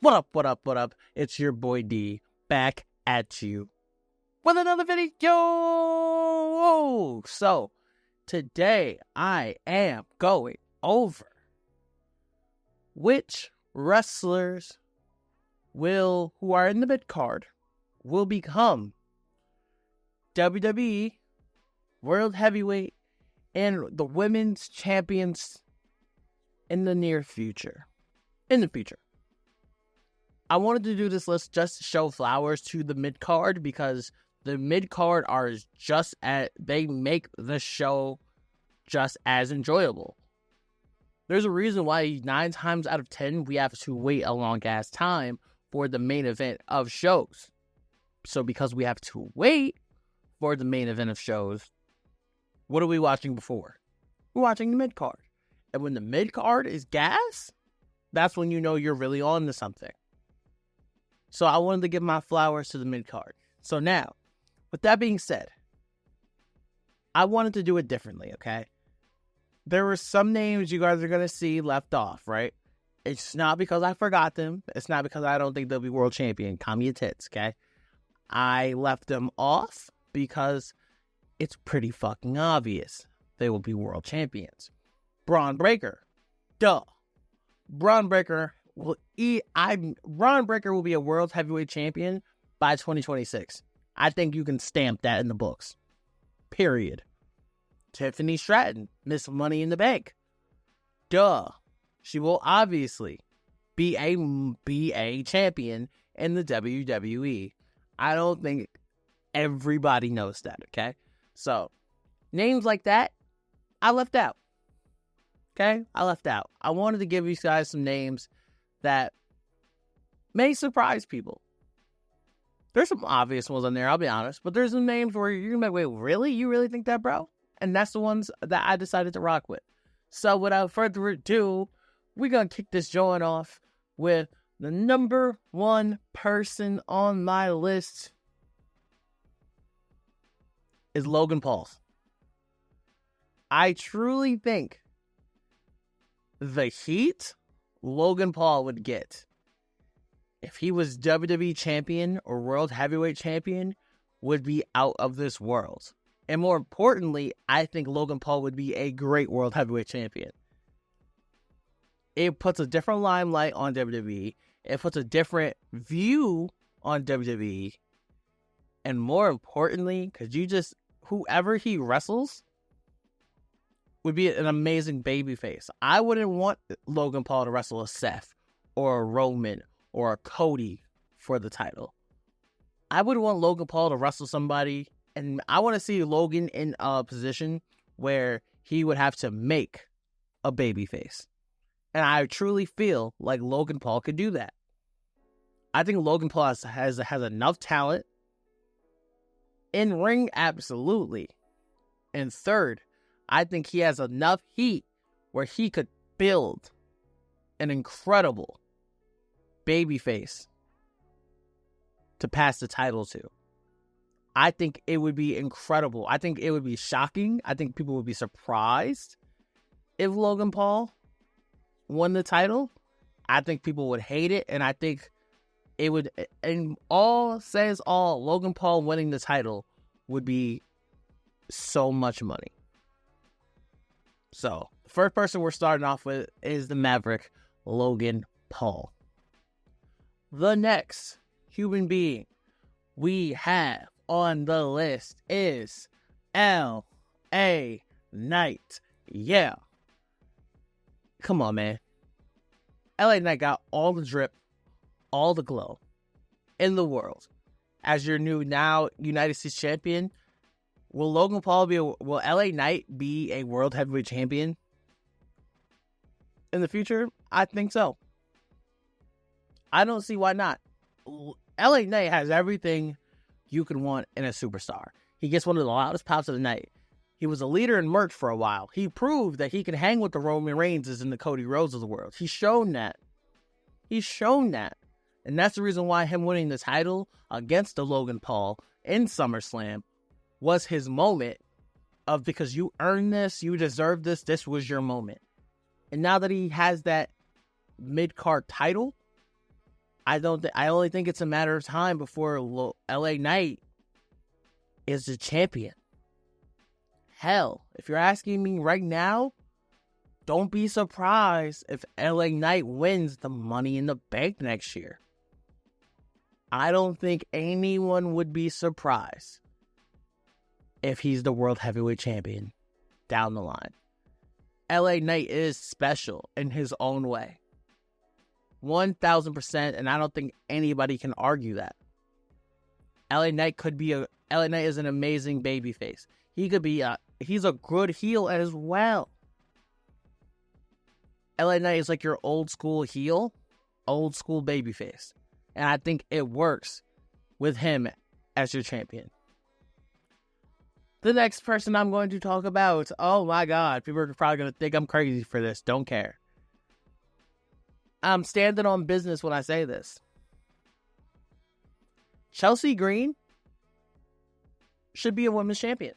What up? It's your boy D back at you with another video. So, today I am going over which wrestlers who are in the mid-card will become WWE World Heavyweight and the Women's Champions in the future. I wanted to do this list just to show flowers to the mid-card because the mid-card are they make the show just as enjoyable. There's a reason why 9 times out of 10 we have to wait a long ass time for the main event of shows. So because we have to wait for the main event of shows, what are we watching before? We're watching the mid-card. And when the mid-card is gas, that's when you know you're really on to something. So I wanted to give my flowers to the mid-card. So now, with that being said, I wanted to do it differently, okay? There were some names you guys are going to see left off, right? It's not because I forgot them. It's not because I don't think they'll be world champion. Calm your tits, okay? I left them off because it's pretty fucking obvious they will be world champions. Braun Breaker. Duh. Braun Breaker will be a world heavyweight champion by 2026. I think you can stamp that in the books. Period. Tiffany Stratton, Miss Money in the Bank. Duh. She will obviously be a champion in the WWE. I don't think everybody knows that, okay? So, names like that, I left out. Okay? I left out. I wanted to give you guys some names that may surprise people. There's some obvious ones on there, I'll be honest. But there's some names where you're going to be like, wait, really? You really think that, bro? And that's the ones that I decided to rock with. So without further ado, we're going to kick this joint off with the number one person on my list is Logan Paul. I truly think the heat Logan Paul would get if he was WWE champion or world heavyweight champion would be out of this world. And more importantly, I think Logan Paul would be a great world heavyweight champion. It puts a different limelight on WWE. It puts a different view on WWE. And more importantly, because whoever he wrestles would be an amazing babyface. I wouldn't want Logan Paul to wrestle a Seth or a Roman or a Cody for the title. I would want Logan Paul to wrestle somebody, and I want to see Logan in a position where he would have to make a babyface. And I truly feel like Logan Paul could do that. I think Logan Paul has enough talent. In ring, absolutely. And third, I think he has enough heat where he could build an incredible babyface to pass the title to. I think it would be incredible. I think it would be shocking. I think people would be surprised if Logan Paul won the title. I think people would hate it, and I think it would, and Logan Paul winning the title would be so much money. So, the first person we're starting off with is the Maverick, Logan Paul. The next human being we have on the list is L.A. Knight. Yeah. Come on, man. L.A. Knight got all the drip, all the glow in the world. As your new now United States champion, will LA Knight be a world heavyweight champion in the future? I think so. I don't see why not. LA Knight has everything you could want in a superstar. He gets one of the loudest pops of the night. He was a leader in merch for a while. He proved that he can hang with the Roman Reigns and the Cody Rhodes of the world. He's shown that. And that's the reason why him winning the title against the Logan Paul in SummerSlam was his moment of, because you earned this, you deserve this, this was your moment. And now that he has that mid-card title, I only think it's a matter of time before LA Knight is the champion. Hell, if you're asking me right now, don't be surprised if LA Knight wins the Money in the Bank next year. I don't think anyone would be surprised if he's the World Heavyweight Champion down the line. LA Knight is special in his own way. 1,000%, and I don't think anybody can argue that. LA Knight is an amazing babyface. He's a good heel as well. LA Knight is like your old school heel, old school babyface. And I think it works with him as your champion. The next person I'm going to talk about, oh my God, people are probably going to think I'm crazy for this. Don't care. I'm standing on business when I say this. Chelsea Green should be a women's champion.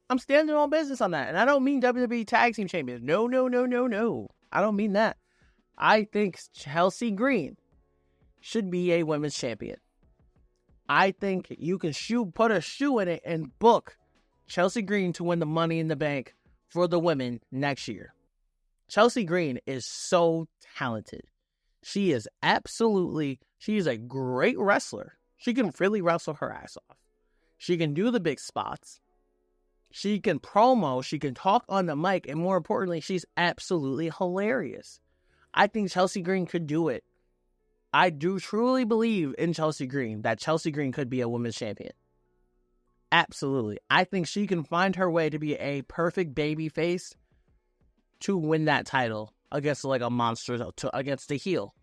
I'm standing on business on that. And I don't mean WWE Tag Team Champions. No. I don't mean that. I think Chelsea Green should be a women's champion. I think you can put a shoe in it and book Chelsea Green to win the Money in the Bank for the women next year. Chelsea Green is so talented. She is a great wrestler. She can really wrestle her ass off. She can do the big spots. She can promo. She can talk on the mic. And more importantly, she's absolutely hilarious. I think Chelsea Green could do it. I do truly believe in Chelsea Green, that Chelsea Green could be a women's champion. Absolutely. I think she can find her way to be a perfect baby face to win that title against like a monster, against a heel.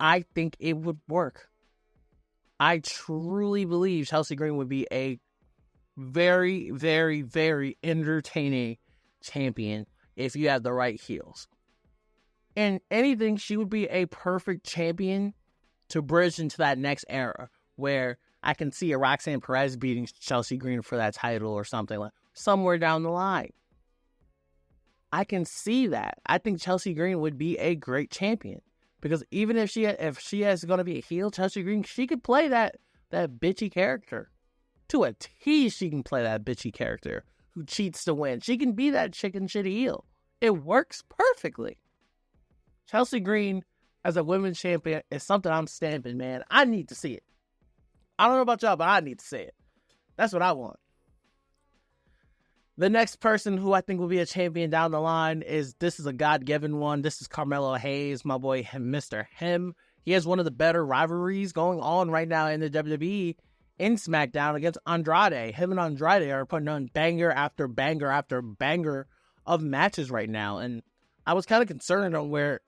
I think it would work. I truly believe Chelsea Green would be a very, very, very entertaining champion if you have the right heels. And anything, she would be a perfect champion to bridge into that next era where I can see a Roxan Perez beating Chelsea Green for that title or something like somewhere down the line. I can see that. I think Chelsea Green would be a great champion because even if she is going to be a heel, Chelsea Green, she could play that bitchy character to a T. She can play that bitchy character who cheats to win. She can be that chicken shitty heel. It works perfectly. Chelsea Green as a women's champion is something I'm stamping, man. I need to see it. I don't know about y'all, but I need to see it. That's what I want. The next person who I think will be a champion down the line this is a God-given one. This is Carmelo Hayes, my boy, Mr. Him. He has one of the better rivalries going on right now in the WWE in SmackDown against Andrade. Him and Andrade are putting on banger after banger after banger of matches right now. And I was kind of concerned on where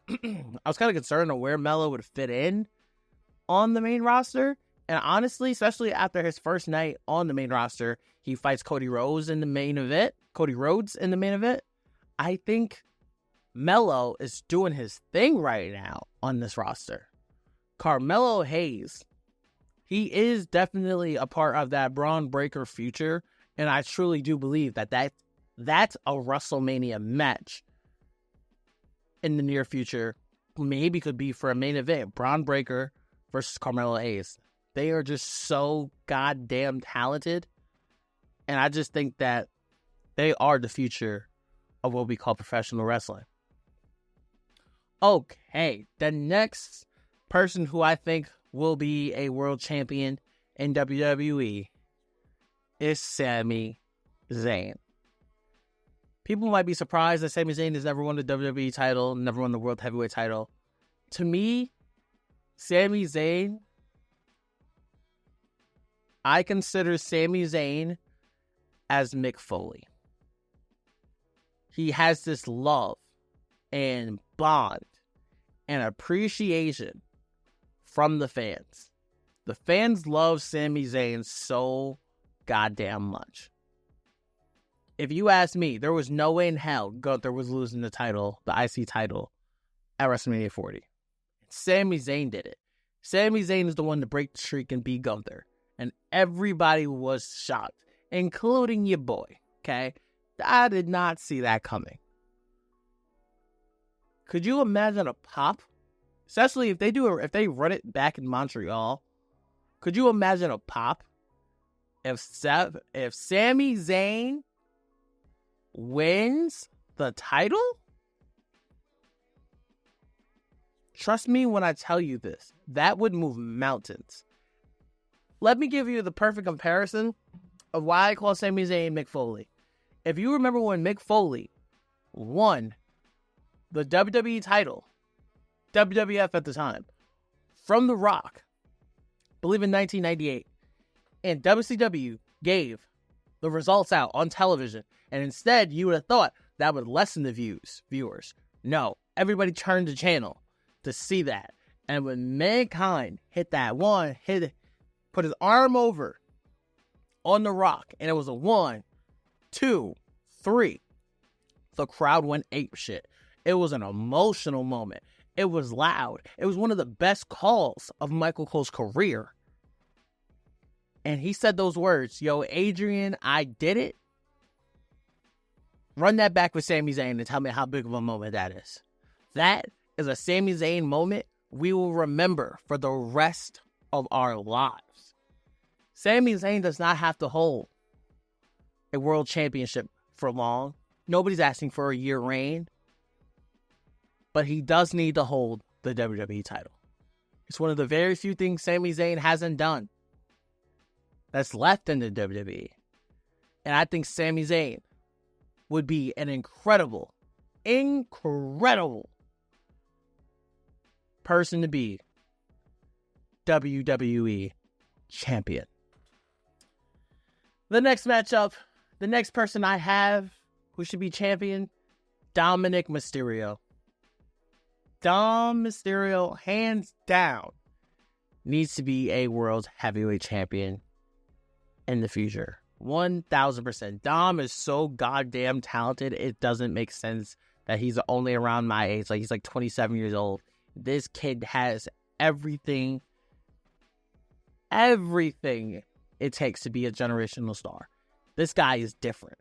Melo would fit in on the main roster. And honestly, especially after his first night on the main roster, he fights Cody Rhodes in the main event. I think Melo is doing his thing right now on this roster. Carmelo Hayes, he is definitely a part of that Braun Breaker future. And I truly do believe that's a WrestleMania match in the near future. Maybe could be for a main event. Braun Breaker versus Carmelo Hayes. They are just so goddamn talented. And I just think that they are the future of what we call professional wrestling. Okay, the next person who I think will be a world champion in WWE is Sami Zayn. People might be surprised that Sami Zayn has never won the WWE title, never won the World Heavyweight title. To me, Sami Zayn, I consider Sami Zayn as Mick Foley. He has this love and bond and appreciation from the fans. The fans love Sami Zayn so goddamn much. If you ask me, there was no way in hell Gunther was losing the title, the IC title, at WrestleMania 40. Sami Zayn did it. Sami Zayn is the one to break the streak and beat Gunther. And everybody was shocked, including your boy, okay? I did not see that coming. Could you imagine a pop Especially if they run it back in Montreal. Could you imagine a pop if Sami Zayn wins the title? Trust me when I tell you this. That would move mountains. Let me give you the perfect comparison of why I call Sami Zayn Mick Foley. If you remember when Mick Foley won the WWE title, WWF at the time, from The Rock, I believe in 1998, and WCW gave the results out on television, and instead you would have thought that would lessen the viewers. No, everybody turned the channel to see that. And when Mankind hit that one, put his arm over on The Rock, and it was a 1, 2, 3, the crowd went apeshit. It was an emotional moment. It was loud. It was one of the best calls of Michael Cole's career. And he said those words, "Yo, Adrian, I did it." Run that back with Sami Zayn and tell me how big of a moment that is. That is a Sami Zayn moment we will remember for the rest of our lives. Sami Zayn does not have to hold a world championship for long. Nobody's asking for a year reign. But he does need to hold the WWE title. It's one of the very few things Sami Zayn hasn't done that's left in the WWE. And I think Sami Zayn would be an incredible person to be WWE champion. The next matchup, the next person I have who should be champion, Dominic Mysterio. Dom Mysterio, hands down, needs to be a world heavyweight champion in the future. 1,000%. Dom is so goddamn talented, it doesn't make sense that he's only around my age. Like, he's like 27 years old. This kid has everything it takes to be a generational star. This guy is different.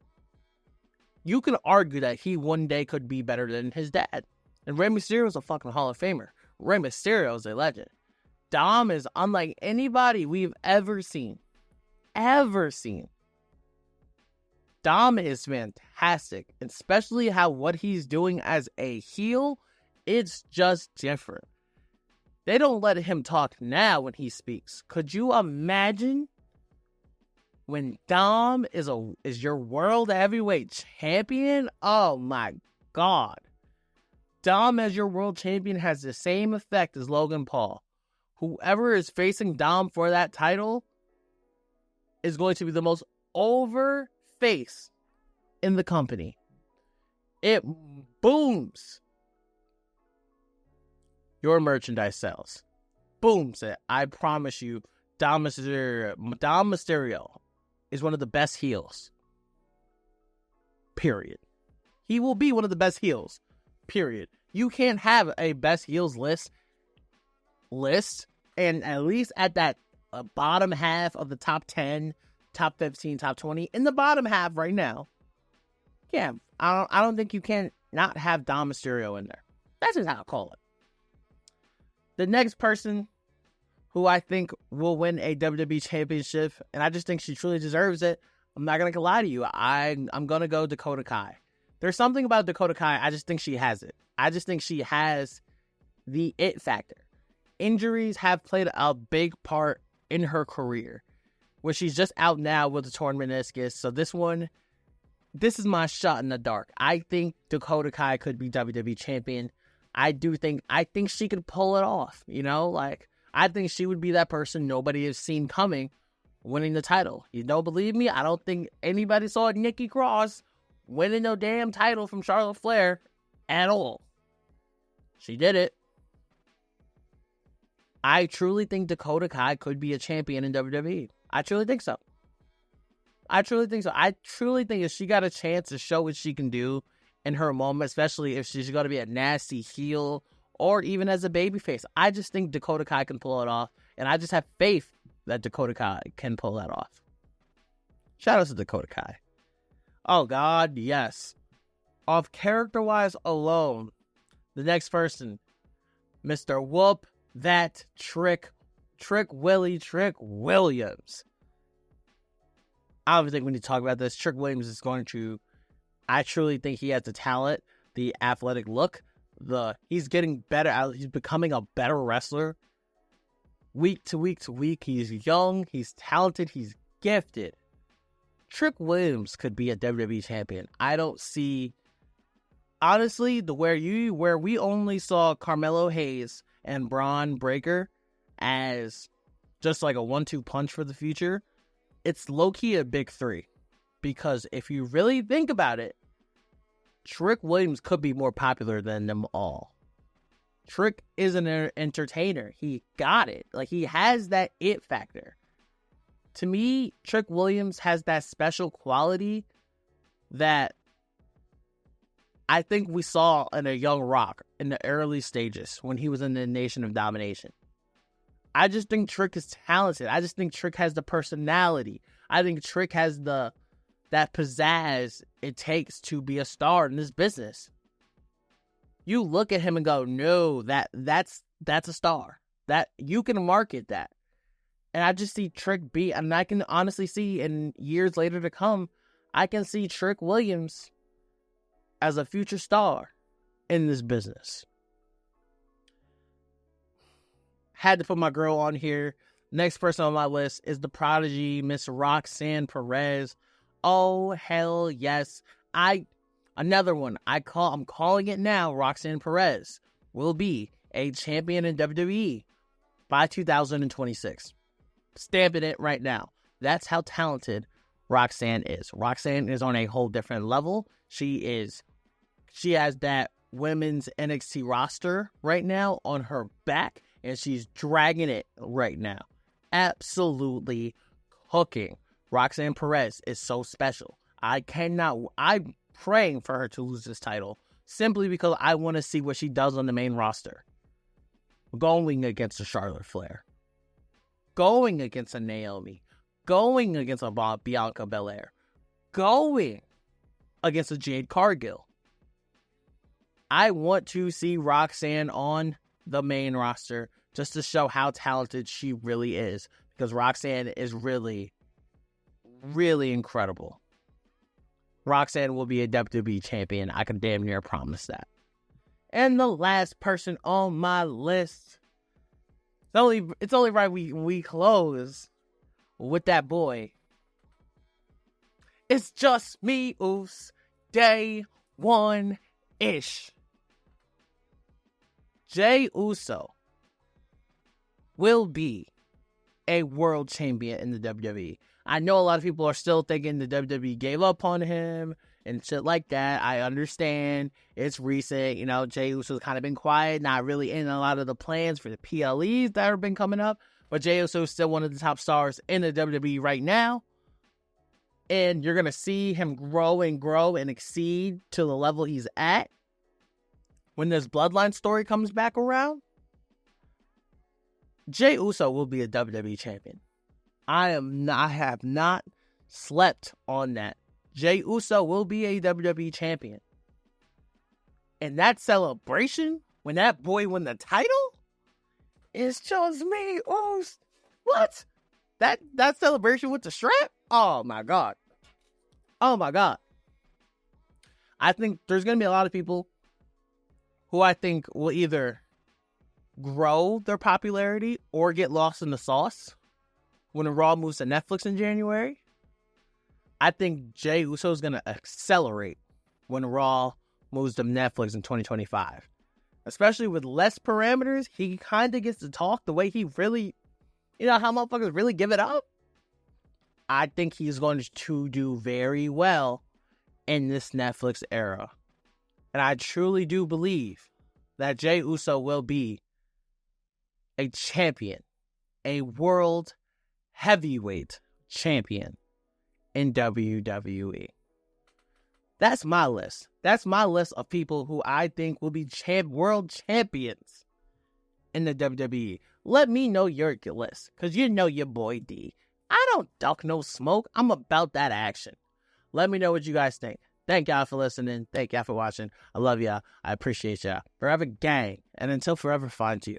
You can argue that he one day could be better than his dad. And Rey Mysterio is a fucking Hall of Famer. Rey Mysterio is a legend. Dom is unlike anybody we've ever seen. Dom is fantastic. Especially what he's doing as a heel. It's just different. They don't let him talk now when he speaks. Could you imagine when Dom is your world heavyweight champion? Oh my God. Dom as your world champion has the same effect as Logan Paul. Whoever is facing Dom for that title is going to be the most over face in the company. It booms your merchandise sales. Booms it. I promise you, Dom Mysterio is one of the best heels. Period. He will be one of the best heels. Period. You can't have a best heels list, and at least at that bottom half of the top 10, top 15, top 20, in the bottom half right now. Yeah, I don't think you can not have Dom Mysterio in there. That's just how I call it. The next person who I think will win a WWE championship, and I just think she truly deserves it, I'm not going to lie to you. I'm going to go Dakota Kai. There's something about Dakota Kai, I just think she has it. I just think she has the it factor. Injuries have played a big part in her career, where she's just out now with a torn meniscus. So this is my shot in the dark. I think Dakota Kai could be WWE champion. I think she could pull it off. I think she would be that person nobody has seen coming, winning the title. You don't believe me? I don't think anybody saw Nikki Cross winning no damn title from Charlotte Flair at all. She did it. I truly think Dakota Kai could be a champion in WWE. I truly think so. I truly think if she got a chance to show what she can do in her moment, especially if she's going to be a nasty heel or even as a babyface, I just think Dakota Kai can pull it off. And I just have faith that Dakota Kai can pull that off. Shout out to Dakota Kai. Oh, God, yes. Of character-wise alone, the next person, Mr. Whoop That Trick Williams. I don't think we need to talk about this. Trick Williams is going to, I truly think he has the talent, the athletic look, he's getting better. He's becoming a better wrestler. Week to week to week, he's young, he's talented, he's gifted. Trick Williams could be a WWE champion. I don't see, honestly, where we only saw Carmelo Hayes and Braun Breaker as just like a 1-2 punch for the future, it's low-key a big three. Because if you really think about it, Trick Williams could be more popular than them all. Trick is an entertainer. He got it. Like, he has that it factor. To me, Trick Williams has that special quality that I think we saw in a young Rock in the early stages when he was in the Nation of Domination. I just think Trick is talented. I just think Trick has the personality. I think Trick has that pizzazz it takes to be a star in this business. You look at him and go, no, that's a star. That you can market that. And I just see Trick and I can honestly see in years later to come, I can see Trick Williams as a future star in this business. Had to put my girl on here. Next person on my list is the prodigy, Miss Roxan Perez. Oh, hell yes. Another one. I'm calling it now. Roxan Perez will be a champion in WWE by 2026. Stamping it right now. That's how talented Roxanne is. Roxanne is on a whole different level. She has that women's NXT roster right now on her back, and she's dragging it right now. Absolutely cooking. Roxanne Perez is so special. I'm praying for her to lose this title simply because I want to see what she does on the main roster. Going against a Charlotte Flair. Going against a Naomi. Going against a Bianca Belair. Going against a Jade Cargill. I want to see Roxanne on the main roster just to show how talented she really is. Because Roxanne is really, really incredible. Roxanne will be a WWE champion. I can damn near promise that. And the last person on my list, it's only right we close with that boy. It's just me, Oos. Day 1-ish. Jey Uso will be a world champion in the WWE. I know a lot of people are still thinking the WWE gave up on him and shit like that. I understand. It's recent. You know, Jey Uso's kind of been quiet, not really in a lot of the plans for the PLEs that have been coming up. But Jey Uso is still one of the top stars in the WWE right now. And you're going to see him grow and exceed to the level he's at when this Bloodline story comes back around. Jey Uso will be a WWE champion. I have not slept on that. Jey Uso will be a WWE champion. And that celebration, when that boy won the title, it's just me. Oh, what? That celebration with the strap? Oh my God. Oh my God. I think there's going to be a lot of people who I think will either grow their popularity or get lost in the sauce when Raw moves to Netflix in January. I think Jey Uso is going to accelerate when Raw moves to Netflix in 2025. Especially with less parameters, he kind of gets to talk the way he really, how motherfuckers really give it up. I think he's going to do very well in this Netflix era. And I truly do believe that Jey Uso will be a champion, a world heavyweight champion in WWE. That's my list. That's my list of people who I think will be world champions in the WWE. Let me know your list, because you know your boy D. I don't duck no smoke. I'm about that action. Let me know what you guys think. Thank y'all for listening. Thank y'all for watching. I love y'all. I appreciate y'all. Forever gang. And until forever finds you.